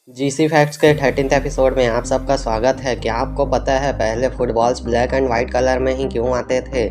GC facts के 13th episode में आप सबका स्वागत है। क्या आपको पता है पहले footballs black and white colour में ही क्यों आते थे?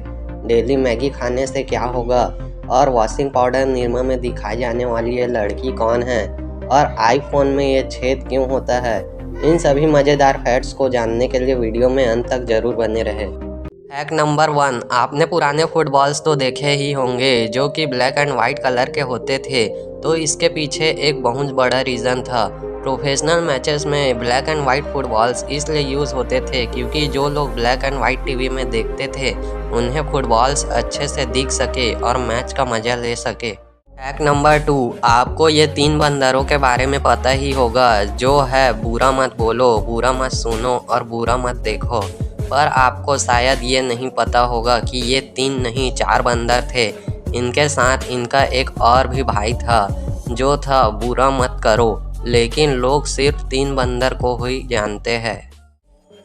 डेली मैगी खाने से क्या होगा? और वॉशिंग पाउडर निर्मा में दिखाई जाने वाली ये लड़की कौन है? और आईफोन में ये छेद क्यों होता है? इन सभी मज़ेदार फैक्ट्स को जानने के लिए वीडियो में अंत तक जरूर बने रहे। फैक्ट नंबर 1, आपने पुराने फुटबॉल्स तो देखे ही होंगे जो कि ब्लैक एंड वाइट कलर के होते थे। तो इसके पीछे एक बहुत बड़ा रीज़न था। प्रोफेशनल मैचेस में ब्लैक एंड वाइट फुटबॉल्स इसलिए यूज़ होते थे क्योंकि जो लोग ब्लैक एंड वाइट टीवी में देखते थे उन्हें फुटबॉल्स अच्छे से दिख सके और मैच का मज़ा ले सके। फैक्ट नंबर 2, आपको ये 3 बंदरों के बारे में पता ही होगा जो है बुरा मत बोलो, बुरा मत सुनो और बुरा मत देखो। पर आपको शायद ये नहीं पता होगा कि ये 3 नहीं 4 बंदर थे। इनके साथ इनका एक और भी भाई था जो था बुरा मत करो, लेकिन लोग सिर्फ 3 बंदर को ही जानते हैं।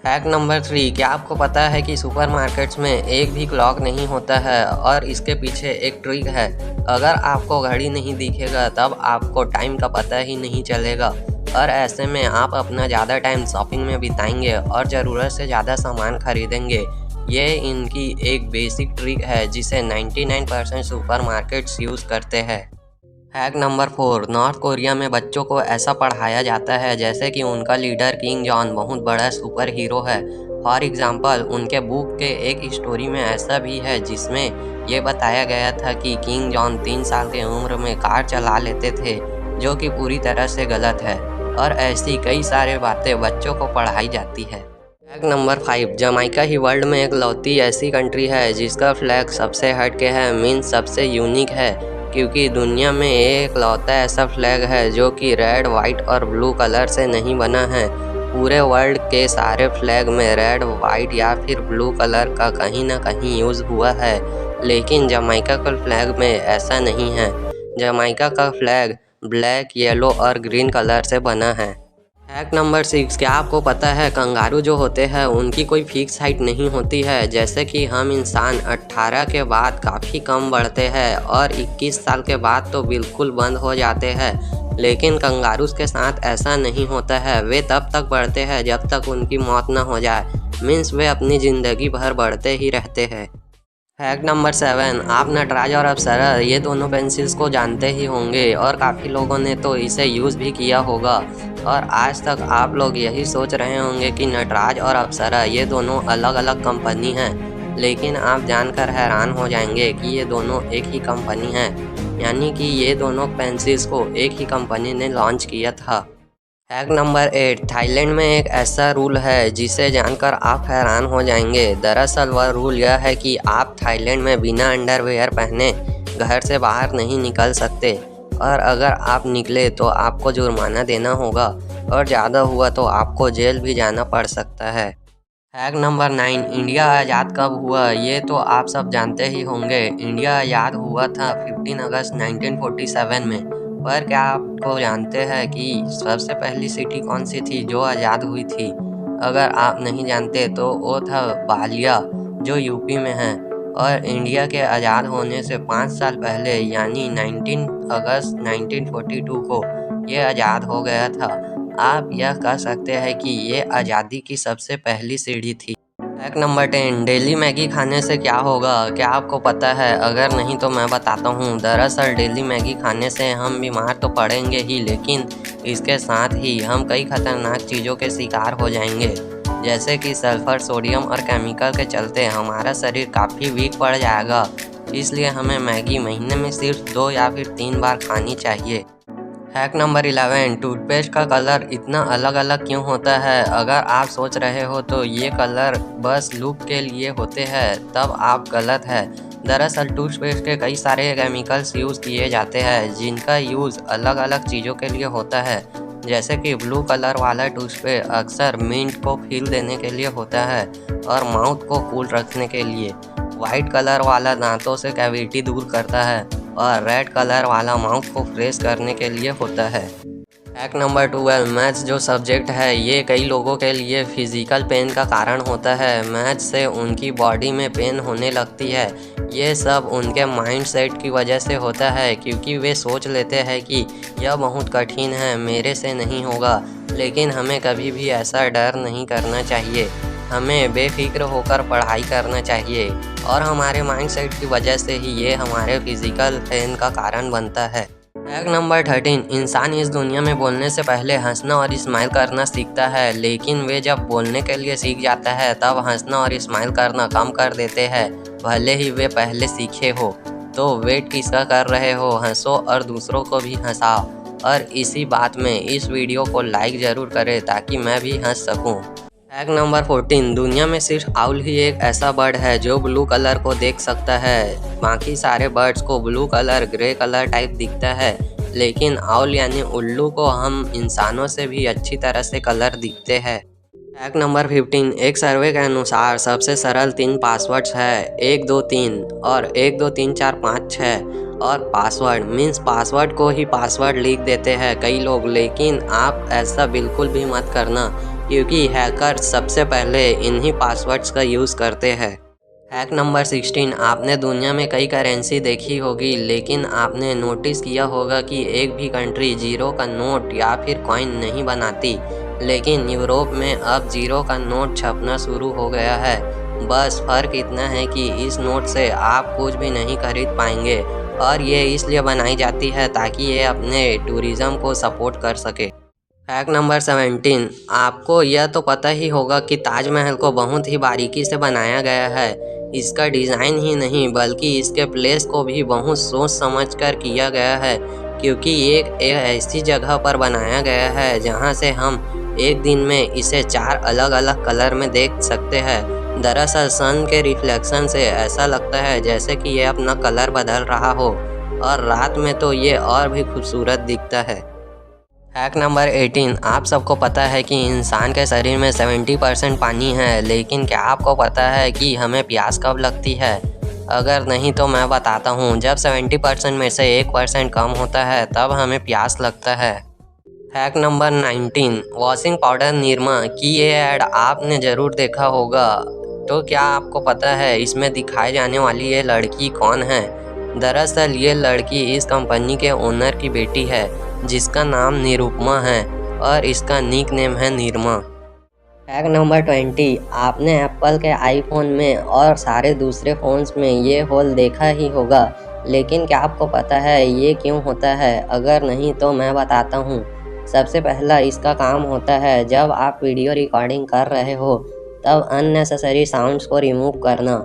फैक्ट नंबर 3, क्या आपको पता है कि सुपरमार्केट्स में एक भी क्लॉक नहीं होता है और इसके पीछे एक ट्रिक है। अगर आपको घड़ी नहीं दिखेगा तब आपको टाइम का पता ही नहीं चलेगा और ऐसे में आप अपना ज़्यादा टाइम शॉपिंग में बिताएंगे और ज़रूरत से ज़्यादा सामान खरीदेंगे। ये इनकी एक बेसिक ट्रिक है जिसे 99% सुपरमार्केट्स यूज़ करते हैं। फैक्ट नंबर 4, नॉर्थ कोरिया में बच्चों को ऐसा पढ़ाया जाता है जैसे कि उनका लीडर किंग जॉन बहुत बड़ा सुपर हीरो है। फॉर एग्जाम्पल, उनके बुक के एक स्टोरी में ऐसा भी है जिसमें ये बताया गया था कि किंग जॉन 3 साल की उम्र में कार चला लेते थे, जो कि पूरी तरह से गलत है। और ऐसी कई सारे बातें बच्चों को पढ़ाई जाती है। फ्लैग नंबर 5, जमाइका ही वर्ल्ड में एक लौती ऐसी कंट्री है जिसका फ्लैग सबसे हटके है, मीन्स सबसे यूनिक है, क्योंकि दुनिया में एक लौता ऐसा फ्लैग है जो कि रेड, वाइट और ब्लू कलर से नहीं बना है। पूरे वर्ल्ड के सारे फ्लैग में रेड, वाइट या फिर ब्लू कलर का कहीं ना कहीं यूज़ हुआ है, लेकिन जमाइका के फ्लैग में ऐसा नहीं है। जमाइका का फ्लैग ब्लैक, येलो और ग्रीन कलर से बना है। फैक्ट नंबर 6, क्या आपको पता है कंगारू जो होते हैं उनकी कोई फिक्स हाइट नहीं होती है। जैसे कि हम इंसान 18 के बाद काफ़ी कम बढ़ते हैं और 21 साल के बाद तो बिल्कुल बंद हो जाते हैं, लेकिन कंगारूस के साथ ऐसा नहीं होता है। वे तब तक बढ़ते हैं जब तक उनकी मौत ना हो जाए, मीन्स वे अपनी ज़िंदगी भर बढ़ते ही रहते हैं। फैक्ट नंबर 7, आप नटराज और अप्सरा ये दोनों पेंसिल्स को जानते ही होंगे और काफ़ी लोगों ने तो इसे यूज़ भी किया होगा। और आज तक आप लोग यही सोच रहे होंगे कि नटराज और अप्सरा ये दोनों अलग अलग कंपनी हैं, लेकिन आप जानकर हैरान हो जाएंगे कि ये दोनों एक ही कंपनी है, यानी कि ये दोनों पेंसिल्स को एक ही कंपनी ने लॉन्च किया था। फैक्ट नंबर 8, थाईलैंड में एक ऐसा रूल है जिसे जानकर आप हैरान हो जाएंगे। दरअसल वह रूल यह है कि आप थाईलैंड में बिना अंडरवेयर पहने घर से बाहर नहीं निकल सकते, और अगर आप निकले तो आपको जुर्माना देना होगा और ज़्यादा हुआ तो आपको जेल भी जाना पड़ सकता है। फैक्ट नंबर 9, इंडिया आज़ाद कब हुआ ये तो आप सब जानते ही होंगे। इंडिया आज़ाद हुआ था 15 अगस्त 1947 में। पर क्या आपको जानते हैं कि सबसे पहली सिटी कौन सी थी जो आज़ाद हुई थी? अगर आप नहीं जानते तो वो था बालिया, जो यूपी में है। और इंडिया के आज़ाद होने से 5 साल पहले यानी 19 अगस्त 1942 को ये आज़ाद हो गया था। आप यह कह सकते हैं कि ये आज़ादी की सबसे पहली सीढ़ी थी। फैक्ट नंबर 10, डेली मैगी खाने से क्या होगा? क्या आपको पता है? अगर नहीं तो मैं बताता हूँ। दरअसल डेली मैगी खाने से हम बीमार तो पड़ेंगे ही, लेकिन इसके साथ ही हम कई खतरनाक चीज़ों के शिकार हो जाएंगे, जैसे कि सल्फर, सोडियम और केमिकल के चलते हमारा शरीर काफ़ी वीक पड़ जाएगा। इसलिए हमें मैगी महीने में सिर्फ 2 या फिर 3 बार खानी चाहिए। फैक्ट नंबर 11, टूथपेस्ट का कलर इतना अलग अलग क्यों होता है? अगर आप सोच रहे हो तो ये कलर बस लुक के लिए होते हैं, तब आप गलत है। दरअसल टूथपेस्ट के कई सारे केमिकल्स यूज़ किए जाते हैं जिनका यूज़ अलग अलग चीज़ों के लिए होता है। जैसे कि ब्लू कलर वाला टूथपेस्ट अक्सर मिंट को फील देने के लिए होता है और माउथ को कूल रखने के लिए। वाइट कलर वाला दांतों से कैविटी दूर करता है और रेड कलर वाला माउथ को फ्रेश करने के लिए होता है। फैक्ट नंबर 12 मैथ्स जो सब्जेक्ट है ये कई लोगों के लिए फिजिकल पेन का कारण होता है। मैथ्स से उनकी बॉडी में पेन होने लगती है। ये सब उनके माइंड सेट की वजह से होता है, क्योंकि वे सोच लेते हैं कि यह बहुत कठिन है, मेरे से नहीं होगा। लेकिन हमें कभी भी ऐसा डर नहीं करना चाहिए। हमें बेफिक्र होकर पढ़ाई करना चाहिए और हमारे माइंड सेट की वजह से ही ये हमारे फिजिकल पेन का कारण बनता है। फैक्ट नंबर 13 इंसान इस दुनिया में बोलने से पहले हंसना और स्माइल करना सीखता है, लेकिन वे जब बोलने के लिए सीख जाता है तब हंसना और स्माइल करना कम कर देते हैं, भले ही वे पहले सीखे हो। तो वेट किसका कर रहे हो, हंसो और दूसरों को भी हंसाओ। और इसी बात में इस वीडियो को लाइक ज़रूर करें ताकि मैं भी हंस सकूं। फैक्ट नंबर 14 दुनिया में सिर्फ आउल ही एक ऐसा बर्ड है जो ब्लू कलर को देख सकता है। बाकी सारे बर्ड्स को blue colour, grey colour type दिखता है, लेकिन आउल यानी उल्लू को हम इंसानों से भी अच्छी तरह से कलर दिखते हैं। फैक्ट नंबर 15 एक सर्वे के अनुसार सबसे सरल 3 पासवर्ड्स है 1 2 3 और 1 2 3 4 5 6। और पासवर्ड मीन्स पासवर्ड को ही पासवर्ड लिख देते हैं कई लोग, लेकिन आप ऐसा बिल्कुल भी मत करना, क्योंकि हैकर सबसे पहले इन्हीं पासवर्ड्स का यूज़ करते हैं। फैक्ट नंबर 16 आपने दुनिया में कई करेंसी देखी होगी, लेकिन आपने नोटिस किया होगा कि एक भी कंट्री जीरो का नोट या फिर कॉइन नहीं बनाती। लेकिन यूरोप में अब जीरो का नोट छपना शुरू हो गया है। बस फ़र्क इतना है कि इस नोट से आप कुछ भी नहीं खरीद पाएंगे, और ये इसलिए बनाई जाती है ताकि ये अपने टूरिज़्म को सपोर्ट कर सके। फैक्ट नंबर 17 आपको यह तो पता ही होगा कि ताजमहल को बहुत ही बारीकी से बनाया गया है। इसका डिज़ाइन ही नहीं बल्कि इसके प्लेस को भी बहुत सोच समझ कर किया गया है, क्योंकि एक ऐसी जगह पर बनाया गया है जहां से हम एक दिन में इसे 4 अलग अलग कलर में देख सकते हैं। दरअसल सन के रिफ्लेक्शन से ऐसा लगता है जैसे कि ये अपना कलर बदल रहा हो, और रात में तो ये और भी खूबसूरत दिखता है। फैक्ट नंबर 18 आप सबको पता है कि इंसान के शरीर में 70% पानी है, लेकिन क्या आपको पता है कि हमें प्यास कब लगती है? अगर नहीं तो मैं बताता हूँ, जब 70% में से 1% कम होता है तब हमें प्यास लगता है। Fact number 19 washing powder Nirma की ये ऐड आपने ज़रूर देखा होगा। तो क्या आपको पता है इसमें दिखाई जाने वाली ये लड़की कौन है? दरअसल ये लड़की इस कंपनी के ओनर की बेटी है, जिसका नाम निरुपमा है और इसका निक नेम है निरमा। फैक्ट नंबर 20 आपने एप्पल के आईफोन में और सारे दूसरे फ़ोन्स में ये होल देखा ही होगा, लेकिन क्या आपको पता है ये क्यों होता है? अगर नहीं तो मैं बताता हूँ। सबसे पहला इसका काम होता है जब आप वीडियो रिकॉर्डिंग कर रहे हो तब अननेसेसरी साउंड्स को रिमूव करना।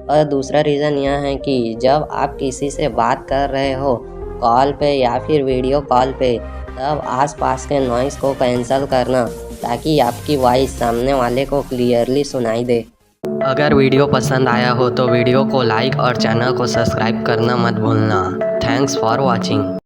और दूसरा रीज़न यह है कि जब आप किसी से बात कर रहे हो कॉल पे या फिर वीडियो कॉल पे, तब आसपास के नॉइज़ को कैंसिल करना ताकि आपकी वॉइस सामने वाले को क्लियरली सुनाई दे। अगर वीडियो पसंद आया हो तो वीडियो को लाइक और चैनल को सब्सक्राइब करना मत भूलना। Thanks for watching.